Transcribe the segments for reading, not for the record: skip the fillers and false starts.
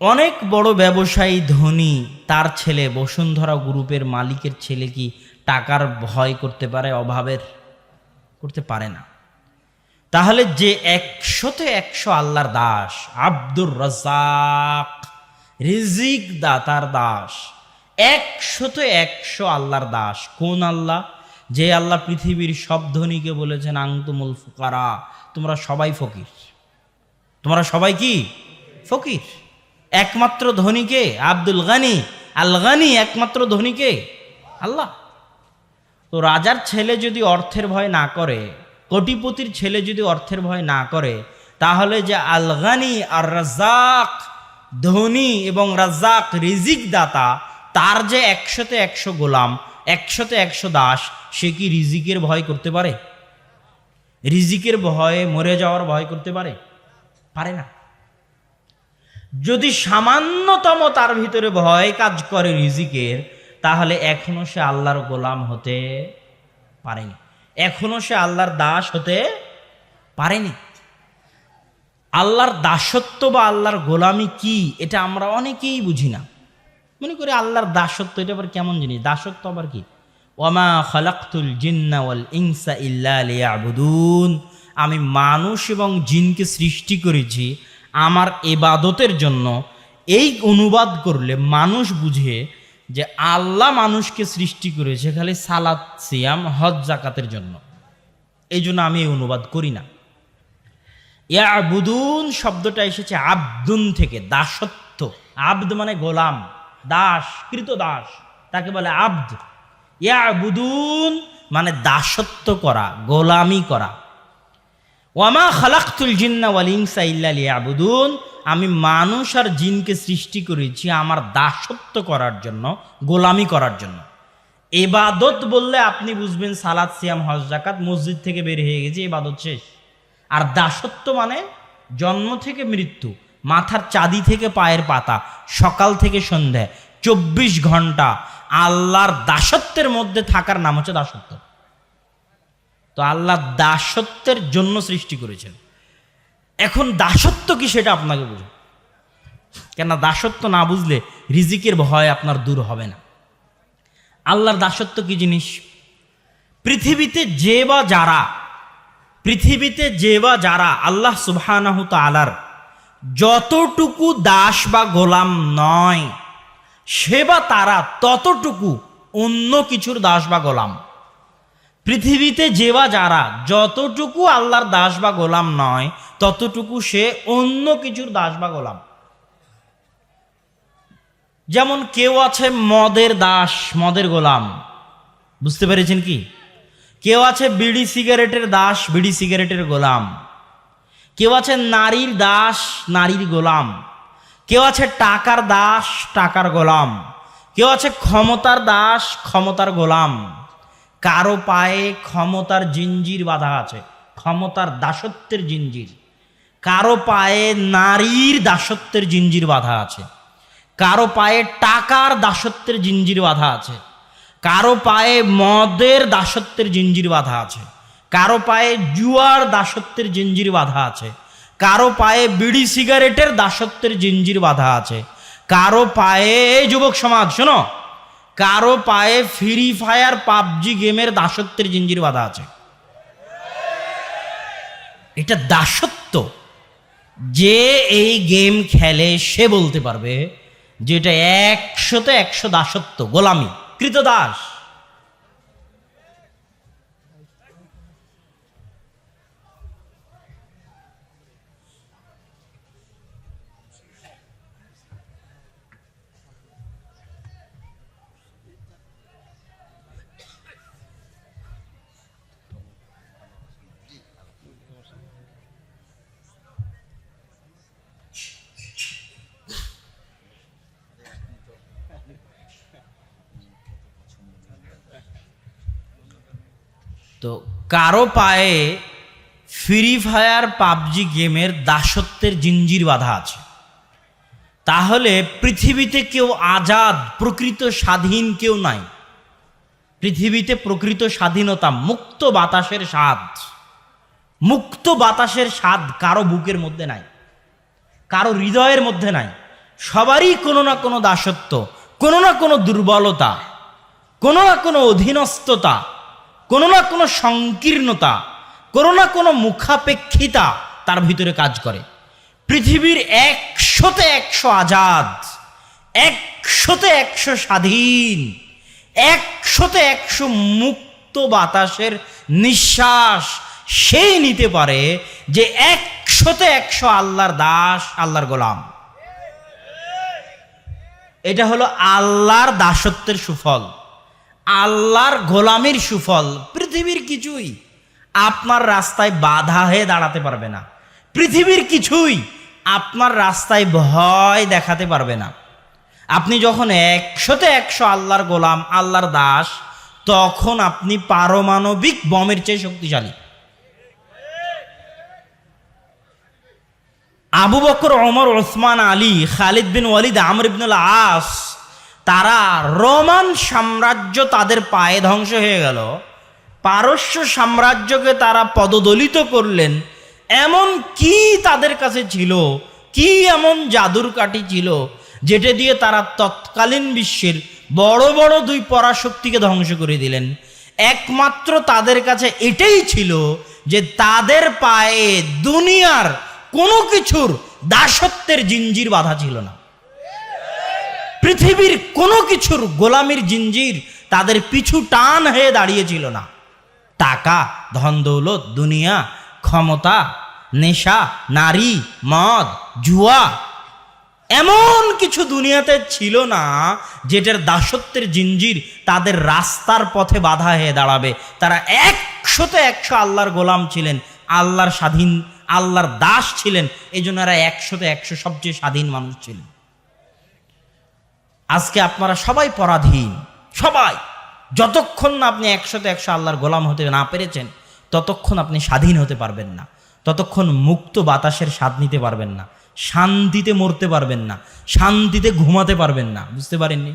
অনেক বড় ব্যবসায়ী ধনী, তার ছেলে বসুন্ধরা গ্রুপের মালিকের ছেলে কি টাকার ভয় করতে পারে? অভাবের করতে পারে না। তাহলে যে 100-100 আল্লাহর দাস, আব্দুর রাজ্জাক, রিজিক দাতার দাস, 100-100 আল্লাহর দাস। কোন আল্লাহ? যে আল্লাহ পৃথিবীর সব ধনীকে বলেছেন আনতুমুল ফুকারা, তোমরা সবাই ফকির। তোমরা সবাই কি ফকির? একমাত্র ধনীকে আব্দুল গানি, আল গানি, একমাত্র ধনীকে আল্লাহ। তো রাজার ছেলে যদি অর্থের ভয় না করে, কোটিপতির ছেলে যদি অর্থের ভয় না করে, তাহলে যে আল গানি আর রাজ্জাক, ধনী এবং রাজ্জাক রিজিক দাতা, তার যে 100-100 গোলাম, 100-100 দাস, সে কি রিজিকের ভয় করতে পারে? রিজিকের ভয়ে মরে যাওয়ার ভয় করতে পারে? পারে না। যদি সামান্যতম তার ভিতরে ভয় কাজ করে রিজিকের, তাহলে এখনো সে আল্লাহর গোলাম হতে পারেনি, এখনো সে আল্লাহর দাস হতে পারেনি। আল্লাহর দাসত্ব বা আল্লাহর গোলামি কি, এটা আমরা অনেকেই বুঝি না। মনে করি আল্লাহর দাসত্ব এটা আবার কেমন জিনিস? দাসত্ব আবার কি? ওয়ামা খালাকতুল জিন্না ওয়াল ইনসা ইল্লা লিয়াবুদুন, আমি মানুষ এবং জিনকে সৃষ্টি করেছি আমার ইবাদতের জন্য। এই অনুবাদ করলে মানুষ বুঝে যে আল্লাহ মানুষকে সৃষ্টি করেছে খালি সালাত, সিয়াম, হজ, জাকাতের জন্য। এই জন্য আমি এই অনুবাদ করি না। ইয়াবুদুন শব্দটা এসেছে আব্দুন থেকে, দাসত্ব। আব্দ মানে গোলাম, দাস, কৃত দাস, তাকে বলে আব্দ। ইয়াবুদুন মানে দাসত্ব করা, গোলামি করা। ওয়ামা খালাকতুল জিন্না ওয়াল ইনসা ইল্লা লিয়াবুদুন, আমি মানুষ আর জিনকে সৃষ্টি করেছি আমার দাসত্ব করার জন্য, গোলামি করার জন্য। ইবাদত বললে আপনি বুঝবেন সালাত, সিয়াম, হজ, জাকাত, মসজিদ থেকে বের হয়ে গেছে, ইবাদত শেষ। আর দাসত্ব মানে জন্ম থেকে মৃত্যু, মাথার চাঁদি থেকে পায়ের পাতা, সকাল থেকে সন্ধ্যা 24 ঘন্টা আল্লাহর দাসত্বের মধ্যে থাকার নাম হচ্ছে দাসত্ব। তো আল্লাহ দাসত্বের জন্য সৃষ্টি করেছেন। এখন দাসত্ব কি সেটা আপনাকে বুঝুন, কেন দাসত্ব না বুঝলে রিজিকের ভয় আপনার দূর হবে না। আল্লাহর দাসত্ব কি জিনিস? পৃথিবীতে যে বা যারা আল্লাহ সুবহানাহু তাআলার যতটুকু দাস বা গোলাম নয়, সে বা তারা ততটুকু অন্য কিছুর দাস বা গোলাম। পৃথিবীতে যে বা যারা যতটুকু আল্লাহর দাস বা গোলাম নয়, ততটুকু সে অন্য কিছুর দাস বা গোলাম। যেমন কেউ আছে মদের দাস, মদের গোলাম, বুঝতে পেরেছেন কি? কেউ আছে বিড়ি সিগারেটের দাস, বিড়ি সিগারেটের গোলাম। কেউ আছে নারীর দাস, নারীর গোলাম। কেউ আছে টাকার দাস, টাকার গোলাম। কেউ আছে ক্ষমতার দাস, ক্ষমতার গোলাম। কারো পায়ে ক্ষমতার জিঞ্জির বাঁধা আছে, ক্ষমতার দাসত্বের জিঞ্জির। কারো পায়ে নারীর দাসত্বের জিঞ্জির বাঁধা আছে। কারো পায়ে টাকার দাসত্বের জিঞ্জির বাঁধা আছে। কারো পায়ে মদের দাসত্বের জিঞ্জির বাঁধা আছে। কারো পায়ে জুয়ার দাসত্বের জিঞ্জির বাঁধা আছে। কারো পায়ে বিড়ি সিগারেটের দাসত্বের জিঞ্জির বাঁধা আছে। কারো পায়ে, যুবক সমাজ শোনো, কারো পায়ে ফ্রি ফায়ার, পাবজি গেমের দাসত্বের জিঞ্জির বাঁধা আছে। এটা দাসত্ব। যে এই গেম খেলে সে বলতে পারবে যে এটা 100-100 দাসত্ব, গোলামি, কৃতদাস। তো কারো পায়ে ফ্রি ফায়ার, পাবজি গেমের দাসত্বের জিঞ্জির বাঁধা আছে। তাহলে পৃথিবীতে কেউ আজাদ, প্রকৃত স্বাধীন কেউ নাই। পৃথিবীতে প্রকৃত স্বাধীনতা, মুক্ত বাতাসের স্বাদ, মুক্ত বাতাসের স্বাদ কারো বুকের মধ্যে নাই, কারো হৃদয়ের মধ্যে নাই। সবারই কোনো না কোনো দাসত্ব, কোনো না কোনো দুর্বলতা, কোনো না কোনো অধীনস্থতা, কোনো না কোনো সংকীর্ণতা, কোনো না কোনো মুখাপেক্ষিতা তার ভিতরে কাজ করে। পৃথিবীর 100-100 আজাদ, 100-100 স্বাধীন, 100-100 মুক্ত বাতাসের নিঃশ্বাস সেই নিতে পারে যে 100-100 আল্লাহর দাস, আল্লাহর গোলাম। এটা হলো আল্লাহর দাসত্বের সুফল, আল্লাহর গোলামির সুফল। পৃথিবীর কিছুই আপনার রাস্তায় বাধা হয়ে দাঁড়াতে পারবে না, পৃথিবীর কিছুই আপনার রাস্তায় ভয় দেখাতে পারবে না। আপনি যখন 100-100 আল্লাহর গোলাম, আল্লাহর দাস, তখন আপনি পারমাণবিক বমের চেয়ে শক্তিশালী। আবু বকর, ওমর, ওসমান, আলী, খালিদ বিন ওয়ালিদ, আমর ইবনুল আস, তারা রোমান সাম্রাজ্য তাদের পায়ে ধ্বংস হয়ে গেল, পারস্য সাম্রাজ্যকে তারা পদদলিত করলেন। এমন কি তাদের কাছে ছিল, কি এমন জাদুর কাঠি ছিল যেটা দিয়ে তারা তৎকালীন বিশ্বের বড় বড় 2 পরাশক্তিকে ধ্বংস করে দিলেন। একমাত্র তাদের কাছে এটাই ছিল যে তাদের পায়ে দুনিয়ার কোনো কিছুর দাসত্বের জিঞ্জির বাধা ছিল না, পৃথিবীর কোনো কিছুর গোলামির জিঞ্জির তাদের পিছু টান হয়ে দাঁড়িয়েছিল না। টাকা, ধন দৌলত, দুনিয়া, ক্ষমতা, নেশা, নারী, মদ, জুয়া, এমন কিছু দুনিয়াতে ছিল না যেটার দাসত্বের জিঞ্জির তাদের রাস্তার পথে বাধা হয়ে দাঁড়াবে। তারা 100-100 আল্লাহর গোলাম ছিলেন, আল্লাহর স্বাধীন, আল্লাহর দাস ছিলেন। এই জন্য এরা 100-100 সবচেয়ে স্বাধীন মানুষ ছিলেন। আজকে আপনারা সবাই পরাধীন, সবাই। যতক্ষণ না আপনি 100-100 আল্লাহর গোলাম হতে না পেরেছেন, ততক্ষণ আপনি স্বাধীন হতে পারবেন না, ততক্ষণ মুক্ত বাতাসের স্বাদ নিতে পারবেন না, শান্তিতে মরতে পারবেন না, শান্তিতে ঘুমাতে পারবেন না। বুঝতে পারেননি?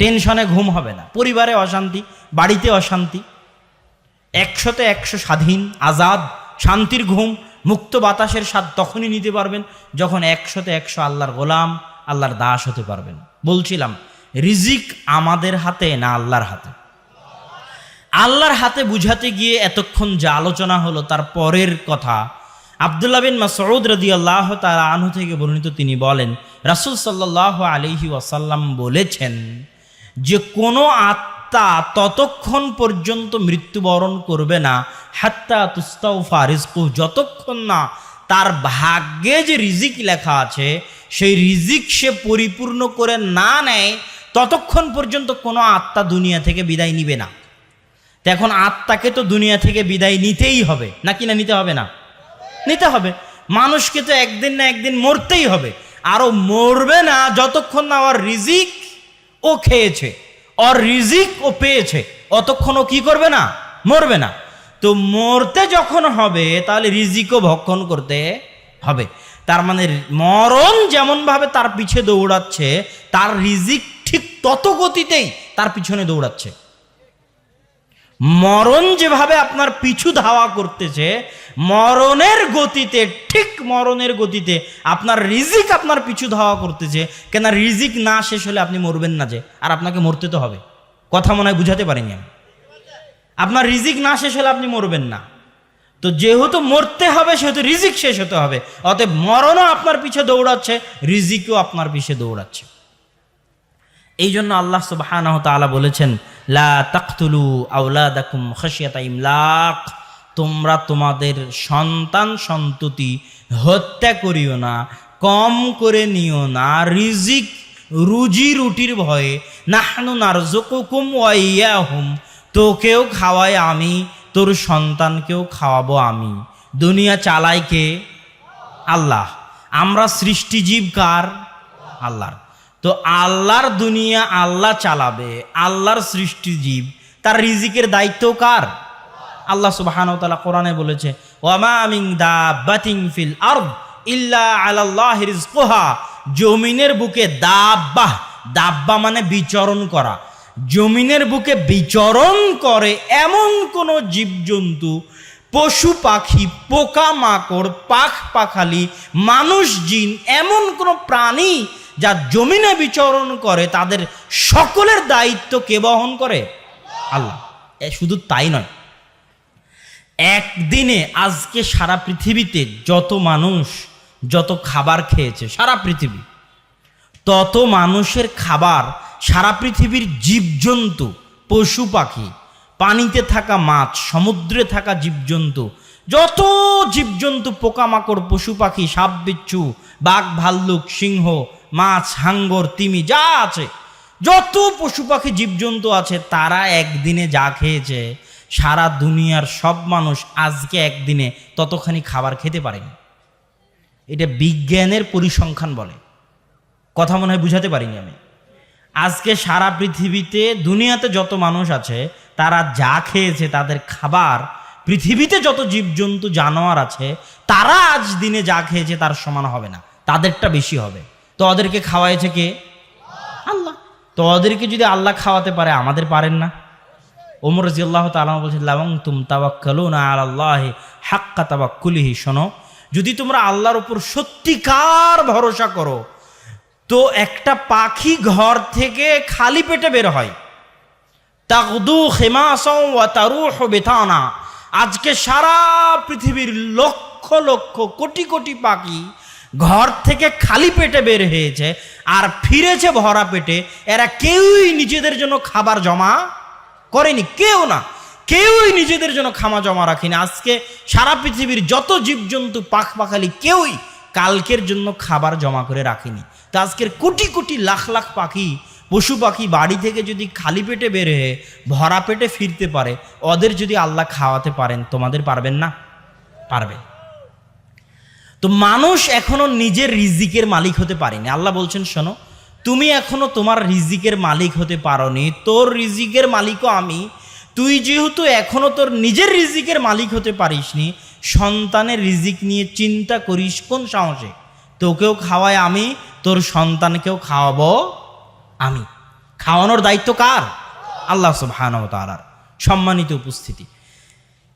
টেনশনে ঘুম হবে না, পরিবারে অশান্তি, বাড়িতে অশান্তি। 100-100 স্বাধীন, আজাদ, শান্তির ঘুম, মুক্ত বাতাসের স্বাদ তখনই নিতে পারবেন যখন 100-100 আল্লাহর গোলাম, আল্লাহর দাস হতে পারবেন। বলছিলাম রিজিক আমাদের হাতে না আল্লাহর হাতে? আল্লাহর হাতে বুঝাতে গিয়ে এতক্ষণ যে আলোচনা হলো তার পরের কথা। আব্দুল্লাহ বিন মাসউদ রাদিয়াল্লাহু তাআলা আনহু থেকে বর্ণিত, তিনি বলেন রাসূল সাল্লাল্লাহু আলাইহি ওয়াসাল্লাম বলেছেন যে কোনো আত্মা ততক্ষণ পর্যন্ত মৃত্যুবরণ করবে না হাত্তা তুস্তাওফা রিজকুহু, যতক্ষণ না তার ভাগ্যে যে রিজিক লেখা আছে সেই রিজিক সে পরিপূর্ণ করে না নেয়, ততক্ষণ পর্যন্ত কোনো আত্মা দুনিয়া থেকে বিদায় নিবে না। তো এখন আত্মাকে তো দুনিয়া থেকে বিদায় নিতেই হবে, নাকি না নিতে হবে না? নিতে হবে। মানুষকে তো একদিন না একদিন মরতেই হবে, আরও মরবে না যতক্ষণ না ওর রিজিক ও খেয়েছে, ওর রিজিক ও পেয়েছে, অতক্ষণ ও কি করবে না? মরবে না। তো মরতে যখন হবে তাহলে রিজিকও ভক্ষণ করতে হবে। তার মানে মরণ যেমনভাবে তার পিছে দৌড়াচ্ছে, তার রিজিক ঠিক তত গতিতেই তার পিছনে দৌড়াচ্ছে। মরণ যেভাবে আপনার পিছু ধাওয়া করতেছে, মরণের গতিতে, ঠিক মরণের গতিতে আপনার রিজিক আপনার পিছু ধাওয়া করতেছে। কেন? রিজিক না শেষ হলে আপনি মরবেন না যে, আর আপনাকে মরতে তো হবে। কথা মনে হয় বুঝাতে পারিনি আমি। আপনার রিজিক না শেষ হলে আপনি মরবেন না, তো যেহেতু মরতে হবে সেহেতু রিজিক শেষ হতে হবে। অতএব মরণও আপনার পিছে দৌড়াচ্ছে, রিজিকও আপনার পিছে দৌড়াচ্ছে। এই জন্য আল্লাহ সুবহানাহু ওয়া তাআলা বলেছেন লা তাকতুলু আওলাদাকুম খাশিয়াতা ইমলাক, তোমরা তোমাদের সন্তান সন্ততি হত্যা করিও না, কম করে নিও না রিজিক, রুজি রুটির ভয়ে। নাহনু নারযুকুকুম ওয়া ইয়াহুম, তোকেও খাওয়াই আমি, তোর সন্তানকেও খাওয়াবো আমি। দুনিয়া চালাই কে? আল্লাহ। আমরা সৃষ্টিজীব কার? আল্লাহর। তো আল্লাহর দুনিয়া আল্লাহ চালাবে, আল্লাহর সৃষ্টিজীব, তার রিজিকের দায়িত্ব কার? আল্লাহ সুবহানাহু ওয়া তাআলা কোরআনে বলেছে ওয়া মা মিন দাব্বাতিন ফিল আরদ ইল্লা আলাল্লাহি রিজকুহা, জমিনের বুকে দাব্বা, দাব্বা মানে বিচরণ করা, জমিনের বুকে বিচরণ করে এমন কোন জীবজন্তু পশু পাখি, পোকা মাকড়, পাখ পাখালি, মানুষ, জিন, এমন কোনো প্রাণী যা জমিনে বিচরণ করে তাদের সকলের দায়িত্ব কে বহন করে? আল্লাহ। শুধু তাই নয়, একদিনে আজকে সারা পৃথিবীতে যত মানুষ যত খাবার খেয়েছে সারা পৃথিবী, তত মানুষের খাবার সারা পৃথিবীর জীবজন্তু, পশু পাখি, পানিতে থাকা মাছ, সমুদ্রে থাকা জীবজন্তু, যত জীবজন্তু, পোকামাকড়, পশু পাখি, সাপ বিচ্ছু, বাঘ ভাল্লুক, সিংহ, মাছ, হাঙ্গর, তিমি, যা আছে, যত পশু পাখি জীবজন্তু আছে, তারা একদিনে যা খেয়েছে সারা দুনিয়ার সব মানুষ আজকে একদিনে ততখানি খাবার খেতে পারেনি। এটা বিজ্ঞানের পরিসংখ্যান বলে। কথা মনে হয় বুঝাতে পারিনি আমি। আজকে সারা পৃথিবীতে দুনিয়াতে যত মানুষ আছে তারা যা খেয়েছে, তাদের খাবার, পৃথিবীতে যত জীবজন্তু জানোয়ার আছে তারা আজ দিনে যা খেয়েছে তার সমান হবে না, তাদেরটা বেশি হবে। তো ওদেরকে খাওয়াইছে কে? আল্লাহ। তো ওদেরকে যদি আল্লাহ খাওয়াতে পারে, আমাদের পারেন না? ওমর রাদিয়াল্লাহু তাআলা বলছেন, লাওয়ান্তুম তাওয়াক্কালুনা আলাল্লাহি হাক্কা তাওয়াক্কুলিহি, শোনো, যদি তোমরা আল্লাহর উপর সত্যিকার ভরসা করো, তো একটা পাখি ঘর থেকে খালি পেটে বের হয়, তাগদু খিমাসাও ওয়া তারুহু বিতানা। আজকে সারা পৃথিবীর লক্ষ লক্ষ কোটি কোটি পাখি ঘর থেকে খালি পেটে বের হয়েছে আর ফিরেছে ভরা পেটে। এরা কেউই নিজেদের জন্য খাবার জমা করেনি, কেউ না, কেউই নিজেদের জন্য খামা জমা রাখেনি। আজকে সারা পৃথিবীর যত জীবজন্তু, পাখ পাখালি, কেউই কালকের জন্য খাবার জমা করে রাখেনি। তো আজকের কোটি কোটি লাখ লাখ পাখি, পশু পাখি বাড়ি থেকে যদি খালি পেটে বের হয়ে ভরা পেটে ফিরতে পারে, ওদের যদি আল্লাহ খাওয়াতে পারেন, তোমাদের পারবেন না? পারবে। তো মানুষ এখনো নিজের রিজিকের মালিক হতে পারেনি। আল্লাহ বলছেন, শোনো, তুমি এখনো তোমার রিজিকের মালিক হতে পারোনি, তোর রিজিকের মালিকও আমি। তুই যেহেতু এখনো তোর নিজের রিজিকের মালিক হতে পারিসনি, সন্তানের রিজিক নিয়ে চিন্তা করিস কোন সাহসে? তোকেও খাওয়াই আমি, তোর সন্তানকেও খাওয়াবো আমি। খাওয়ানোর দায়িত্ব কার? আল্লাহ সুবহানাহু ওয়া তাআলার। সম্মানিত উপস্থিতি,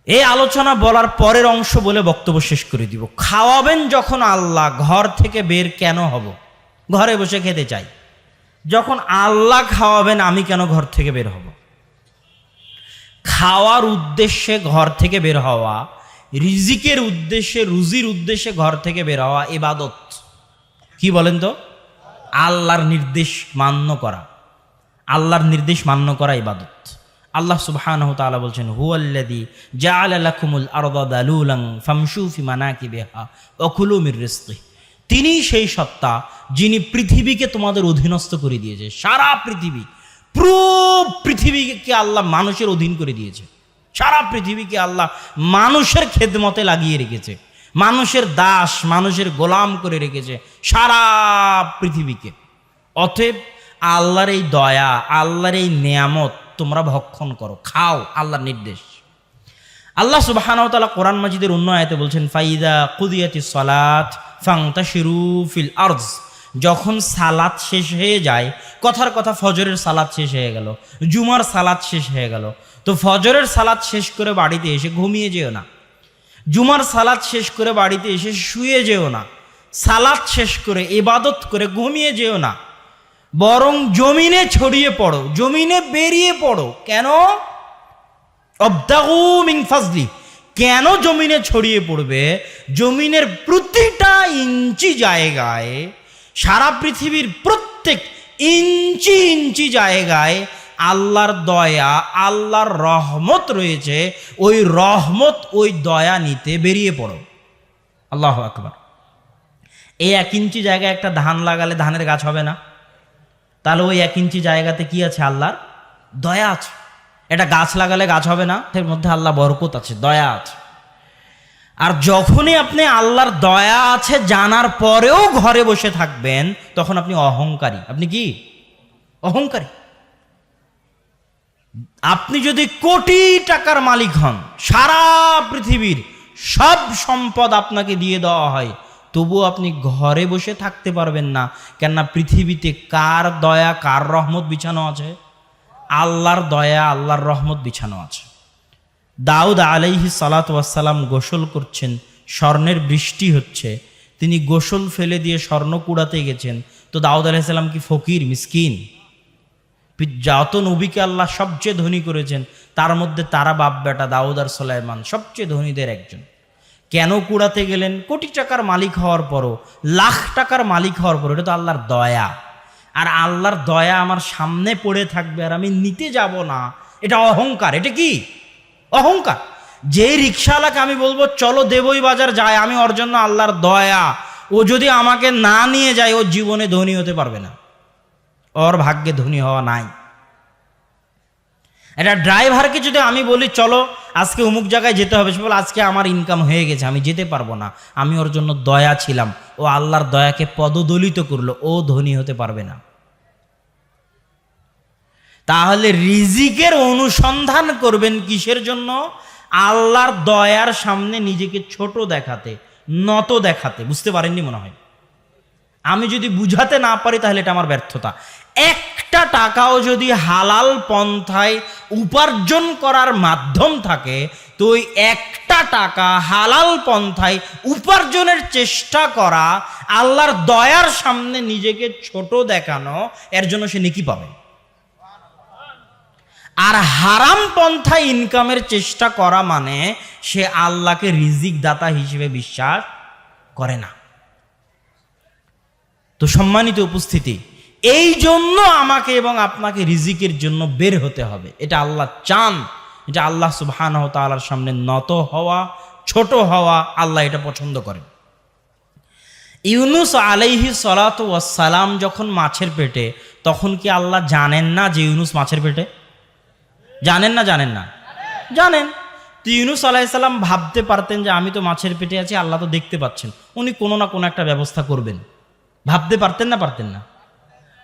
এই আলোচনা বলার পরের অংশ বলে বক্তব্য শেষ করে দিব। খাওয়াবেন যখন আল্লাহ, ঘর থেকে বের কেন হব? ঘরে বসে খেতে চাই। যখন আল্লাহ খাওয়াবেন, আমি কেন ঘর থেকে বের হব? খাওয়ার উদ্দেশ্যে ঘর থেকে বের হওয়া, রিজিকের উদ্দেশ্যে, রুজির উদ্দেশ্যে ঘর থেকে বের হওয়া ইবাদত। কি বলেন তো? আল্লাহর নির্দেশ মান্য করা, আল্লাহর নির্দেশ মান্য করা ইবাদত। আল্লাহ সুবহানাহু ওয়া তাআলা বলছেন, হুয়াল্লাযী জাআলা লাকুমুল আরদা দালুলান ফামশু ফি মানাকিবিহা ওয়া কুলু মির রিজকিহি। তিনি সেই সত্তা যিনি পৃথিবীকে তোমাদের অধীনস্থ করে দিয়েছে। সারা পৃথিবী, পুরো পৃথিবীকে আল্লাহ মানুষের অধীন করে দিয়েছে। সারা পৃথিবীকে আল্লাহ মানুষের খেদমতে লাগিয়ে রেখেছে, মানুষের দাস, মানুষের গোলাম করে রেখেছে সারা পৃথিবীকে। অতএব আল্লাহর এই দয়া, আল্লাহর এই নেয়ামত তোমরা ভক্ষণ করো, খাও, আল্লাহর নির্দেশ। আল্লাহ সুবহানাহু ওয়া তাআলা কোরআন মাজিদের অন্য আয়াতে বলছেন, ফাইদা কুদিয়াতিস সালাত ফান্তাশিরু ফিল আরজ। যখন সালাত শেষ হয়ে যায়, কথার কথা ফজরের সালাত শেষ হয়ে গেল, জুমার সালাত শেষ হয়ে গেল, তো ফজরের সালাত শেষ করে বাড়িতে এসে ঘুমিয়ে যেও না, জুমার সালাত শেষ করে বাড়িতে এসে শুয়ে যেও না, সালাত শেষ করে ইবাদত করে ঘুমিয়ে যেও না, বরং জমিনে ছড়িয়ে পড়ো, জমিনে বেরিয়ে পড়ো। কেন? অবতাগু মিন ফাজলি। কেন জমিনে ছড়িয়ে পড়বে? জমিনের প্রতিটা ইঞ্চি জায়গায়, সারা পৃথিবীর প্রত্যেক ইঞ্চি ইঞ্চি জায়গায় আল্লাহর দয়া, আল্লাহর রহমত রয়েছে। ওই রহমত, ওই দয়া নিতে বেরিয়ে পড়ো। আল্লাহু আকবার। এই 1 ইঞ্চি জায়গায় একটা ধান লাগালে ধানের গাছ হবে না? তাহলে ওই 1 ইঞ্চি জায়গাতে কি আছে? আল্লাহর দয়া আছে। এটা গাছ লাগালে গাছ হবে না? এর মধ্যে আল্লাহ বরকত আছে, দয়া আছে। আর যখনই আপনি আল্লাহর দয়া আছে জানার পরেও ঘরে বসে থাকবেন, তখন আপনি অহংকারী। আপনি কি? অহংকারী। আপনি যদি কোটি টাকার মালিক হন, সারা পৃথিবীর সব সম্পদ আপনাকে দিয়ে দেওয়া হয়, তবুও আপনি ঘরে বসে থাকতে পারবেন না। কেননা পৃথিবীতে কার দয়া, কার রহমত বিছানো আছে? আল্লাহর দয়া, আল্লাহর রহমত বিছানো আছে। দাউদ আলাইহিস সালাতু ওয়াসসালাম গোসল করছেন, স্বর্ণের বৃষ্টি হচ্ছে, তিনি গোসল ফেলে দিয়ে স্বর্ণ কুড়াতে গেছেন। তো দাউদ আলাইহিস সালাম কি ফকির, মিসকিন? যত নবীকে আল্লাহ সবচেয়ে ধনী করেছেন তার মধ্যে তারা বাপ বেটা দাউদ আর সুলাইমান সবচেয়ে ধনীদের একজন। কেন কুড়াতে গেলেন? কোটি টাকার মালিক হওয়ার পরও, লাখ টাকার মালিক হওয়ার পরও, এটা তো আল্লাহর দয়া। আর আল্লাহর দয়া আমার সামনে পড়ে থাকবে আর আমি নিতে যাব না, এটা অহংকার। এটা কি অহংকার? যেই রিক্সাওয়ালাকে আমি বলবো চলো দেবই বাজার যায়, আমি ওর জন্য আল্লাহর দয়া, ও যদি আমাকে না নিয়ে যায় ও জীবনে ধনী হতে পারবে না, ওর ভাগ্যে ধনী হওয়া নাই। এটা ড্রাইভারকে যদি আমি বলি চলো আজকে অমুক জায়গায় যেতে হবে, সে বলে আজকে আমার ইনকাম হয়ে গেছে আমি যেতে পারবো না, আমি ওর জন্য দয়া ছিলাম, ও আল্লাহর দয়াকে পদদলিত করলো, ও ধনী হতে পারবে না। তাহলে রিজিকের অনুসন্ধান করবেন কিসের জন্য? আল্লাহর দয়ার সামনে নিজেকে ছোট দেখাতে, নত দেখাতে। বুঝতে পারেননি মনে হয়। আমি যদি বুঝাতে না পারি তাহলে এটা আমার ব্যর্থতা। একটা টাকাও যদি হালাল পন্থায় উপার্জন করার মাধ্যম থাকে তো ওই একটা টাকা হালাল পন্থায় উপার্জনের চেষ্টা করা, আল্লাহর দয়ার সামনে নিজেকে ছোট দেখানো, এর জন্য সে নেকি পাবে। আর হারাম পন্থায় ইনকামের চেষ্টা করা মানে সে আল্লাহকে রিজিক দাতা হিসেবে বিশ্বাস করে না। তো সম্মানিত উপস্থিতি, এই জন্য আমাকে এবং আপনাকে রিজিকের জন্য বের হতে হবে। এটা আল্লাহ চান, এটা আল্লাহ সুবহানাহু ওয়া তাআলার সামনে নত হওয়া, ছোট হওয়া, আল্লাহ এটা পছন্দ করেন। ইউনুস আলাইহিস সালাতু ওয়াস সালাম যখন মাছের পেটে, তখন কি আল্লাহ জানেন না যে ইউনুস মাছের পেটে? জানেন না? জানেন না? জানেন। তো ইউনুস আলাইহিস সালাম ভাবতে পারতেন যে আমি তো মাছের পেটে আছি, আল্লাহ তো দেখতে পাচ্ছেন, উনি কোনো না কোনো একটা ব্যবস্থা করবেন। ভাবতে পারতেন না? পারতেন না?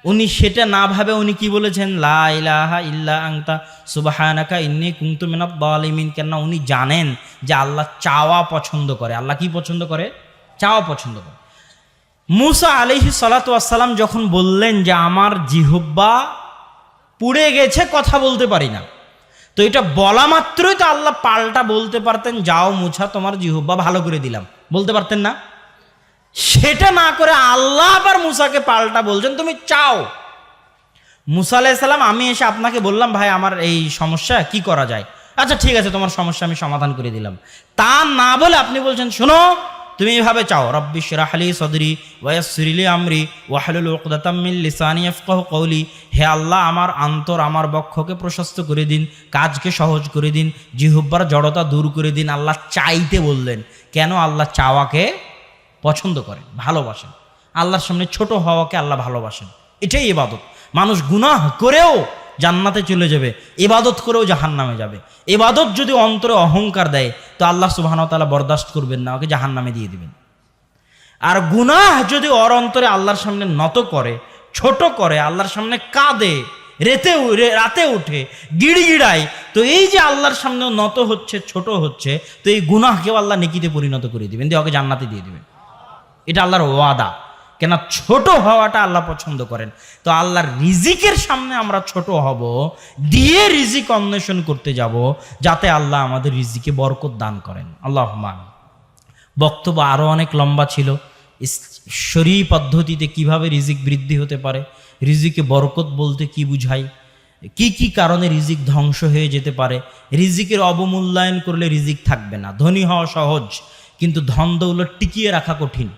উনি সেটা না ভাবে উনি কি বলেছেন? লা ইলাহা ইল্লা আনতা সুবহানাকা ইন্নী কুনতু মিনাজ জালিমিন। কেন? উনি জানেন যে আল্লাহ চাওয়া পছন্দ করে। আল্লাহ কি পছন্দ করে? চাওয়া পছন্দ করে। মুসা আলাইহিস সালাতু ওয়াস সালাম যখন বললেন যে আমার জিহ্বা পুড়ে গেছে, কথা বলতে পারি না, তো এটা বলা মাত্রই তো আল্লাহ পাল্টা বলতে পারতেন, যাও মুসা তোমার জিহ্বা ভালো করে দিলাম, বলতে পারতেন না? সেটা না করে আল্লাহ আবার মুসাকে পাল্টা বলছেন তুমি চাও। মুসা আলাইহিস সালাম, আমি এসে আপনাকে বললাম ভাই আমার এই সমস্যা, কি করা যায়? আচ্ছা ঠিক আছে, তোমার সমস্যা আমি সমাধান করে দিলাম। তা না বলে আপনি বলছেন শোনো তুমি এইভাবে চাও, রব্বি ইশরাহ লি সদরি ওয়া ইয়াসসির লি আমরি ওয়াহলুল উকদাতাম মিন লিসানি ইয়াফকাহু কওলি। হে আল্লাহ আমার অন্তর, আমার বক্ষকে প্রশস্ত করে দিন, কাজকে সহজ করে দিন, জিহ্বার জড়তা দূর করে দিন। আল্লাহ চাইতে বললেন। কেন? আল্লাহ চাওয়াকে পছন্দ করেন, ভালোবাসেন। আল্লাহর সামনে ছোট হওয়াকে আল্লাহ ভালোবাসেন। এটাই ইবাদত। মানুষ গুনাহ করেও জান্নাতে চলে যাবে, ইবাদত করেও জাহান্নামে যাবে। ইবাদত যদি অন্তরে অহংকার দেয় তো আল্লাহ সুবহানাহু ওয়া তাআলা বরদাস্ত করবেন না, ওকে জাহান্নামে দিয়ে দিবেন। আর গুনাহ যদি ওর অন্তরে আল্লাহর সামনে নত করে, ছোট করে, আল্লাহর সামনে কাঁদে, রাতে উঠে গিড়গিড়ায়, তো এই যে আল্লাহর সামনে নত হচ্ছে, ছোট হচ্ছে, তো এই গুনাহকেও আল্লাহ নেকিতে পরিণত করে দিবেন, দিয়ে ওকে জান্নাতে দিয়ে দিবেন। এটা আল্লাহর ওয়াদা। কেন? ছোট হওয়াটা আল্লাহ পছন্দ করেন। তো আল্লাহর রিজিকের সামনে আমরা ছোট হব, দিয়ে রিজিক অন্বেষণ করতে যাব, যাতে আল্লাহ আমাদের রিজিকে বরকত দান করেন। আল্লাহুম্মা আমিন। বক্তব্য আরও অনেক লম্বা ছিল। শরী পদ্ধতিতে কিভাবে রিজিক বৃদ্ধি হতে পারে, রিজিকে বরকত বলতে কি বুঝাই, কি কি কারণে রিজিক ধ্বংস হয়ে যেতে পারে, রিজিকের অবমূল্যায়ন করলে রিজিক থাকবে না। ধনী হওয়া সহজ, কিন্তু ধন দৌলত টিকিয়ে রাখা কঠিন।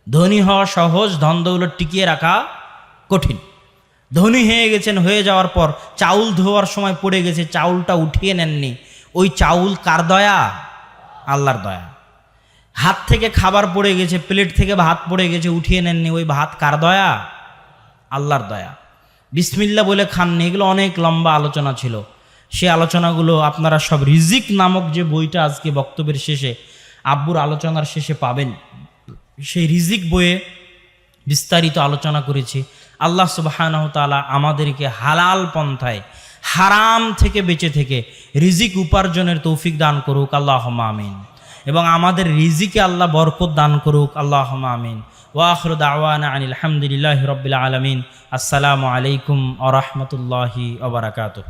ধনী হওয়া সহজ, ধন দৌলত টিকিয়ে রাখা কঠিন। ধনী হয়ে গেছেন, হয়ে যাওয়ার পর চাউল ধোয়ার সময় পড়ে গেছে, চাউলটা উঠিয়ে নেননি, ওই চাউল কার দয়া? আল্লাহর দয়া। হাত থেকে খাবার পড়ে গেছে, প্লেট থেকে ভাত পড়ে গেছে, উঠিয়ে নেননি, ওই ভাত কার দয়া? আল্লাহর দয়া। বিসমিল্লাহ বলে খাননি। এগুলো অনেক লম্বা আলোচনা ছিল, সে আলোচনাগুলো আপনারা সব রিজিক নামক যে বইটা আজকে বক্তব্যের শেষে, আব্বুর আলোচনার শেষে পাবেন। সেই রিজিক বইয়ে বিস্তারিত আলোচনা করেছি। আল্লাহ সুবহানাহু ওয়া তাআলা আমাদেরকে হালাল পন্থায়, হারাম থেকে বেঁচে থেকে রিজিক উপার্জনের তৌফিক দান করুক, আল্লাহুম্মা আমিন। এবং আমাদের রিজিকে আল্লাহ বরকত দান করুক, আল্লাহুম্মা আমিন। ওয়া আখিরু দাওয়ানা আনিল হামদুলিল্লাহি রাব্বিল আলামিন। আসসালামু আলাইকুম ওয়া রাহমাতুল্লাহি ওয়া বারাকাতুহু।